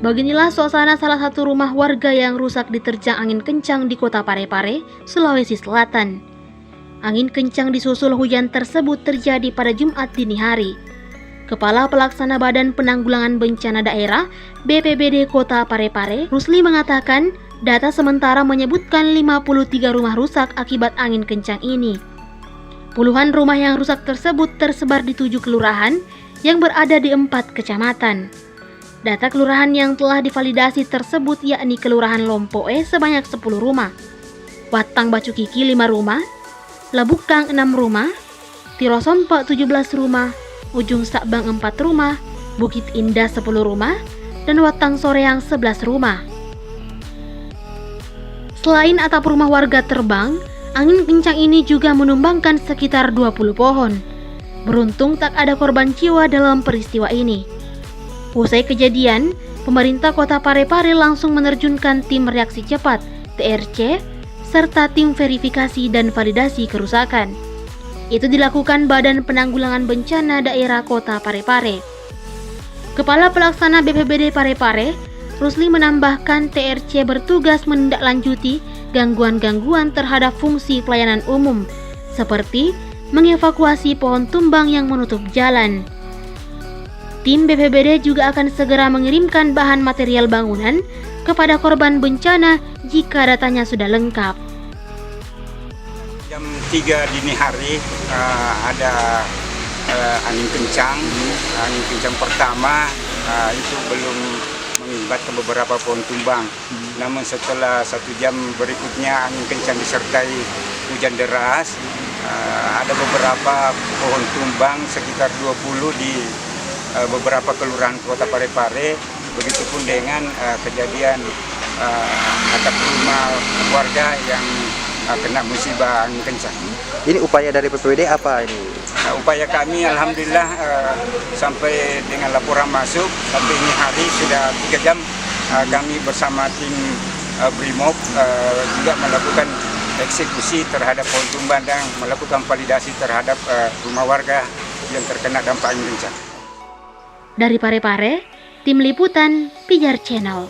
Beginilah suasana salah satu rumah warga yang rusak diterjang angin kencang di kota Parepare, Sulawesi Selatan. Angin kencang disusul hujan tersebut terjadi pada Jumat dini hari. Kepala Pelaksana Badan Penanggulangan Bencana Daerah BPBD Kota Parepare, Rusli mengatakan, data sementara menyebutkan 53 rumah rusak akibat angin kencang ini. Puluhan rumah yang rusak tersebut tersebar di 7 kelurahan yang berada di 4 kecamatan. Data kelurahan yang telah divalidasi tersebut yakni Kelurahan Lompoe sebanyak 10 rumah, Watang Bacukiki 5 rumah, Labukang 6 rumah, Tirosompa 17 rumah, Ujung Sakbang 4 rumah, Bukit Indah 10 rumah, dan Watang Soreang 11 rumah. Selain atap rumah warga terbang, angin kencang ini juga menumbangkan sekitar 20 pohon. Beruntung tak ada korban jiwa dalam peristiwa ini. Usai kejadian, pemerintah Kota Parepare langsung menerjunkan tim reaksi cepat (TRC) serta tim verifikasi dan validasi kerusakan. Itu dilakukan Badan Penanggulangan Bencana Daerah Kota Parepare. Kepala Pelaksana BPBD Parepare, Rusli menambahkan TRC bertugas menindaklanjuti gangguan-gangguan terhadap fungsi pelayanan umum, seperti mengevakuasi pohon tumbang yang menutup jalan. Tim BPBD juga akan segera mengirimkan bahan material bangunan kepada korban bencana jika datanya sudah lengkap. Jam 3 dini hari ada angin kencang. Angin kencang pertama itu belum mengakibatkan beberapa pohon tumbang. Namun setelah 1 jam berikutnya angin kencang disertai hujan deras, ada beberapa pohon tumbang sekitar 20 di beberapa kelurahan Kota Parepare. Begitupun dengan kejadian atap rumah warga yang kena musibah angin kencang. Ini upaya dari BPBD apa ini? Upaya kami alhamdulillah sampai dengan laporan masuk sampai ini hari sudah 3 jam kami bersama tim Brimob juga melakukan eksekusi terhadap pohon tumbang dan melakukan validasi terhadap rumah warga yang terkena dampak angin kencang. Dari Parepare, tim liputan Pijar Channel.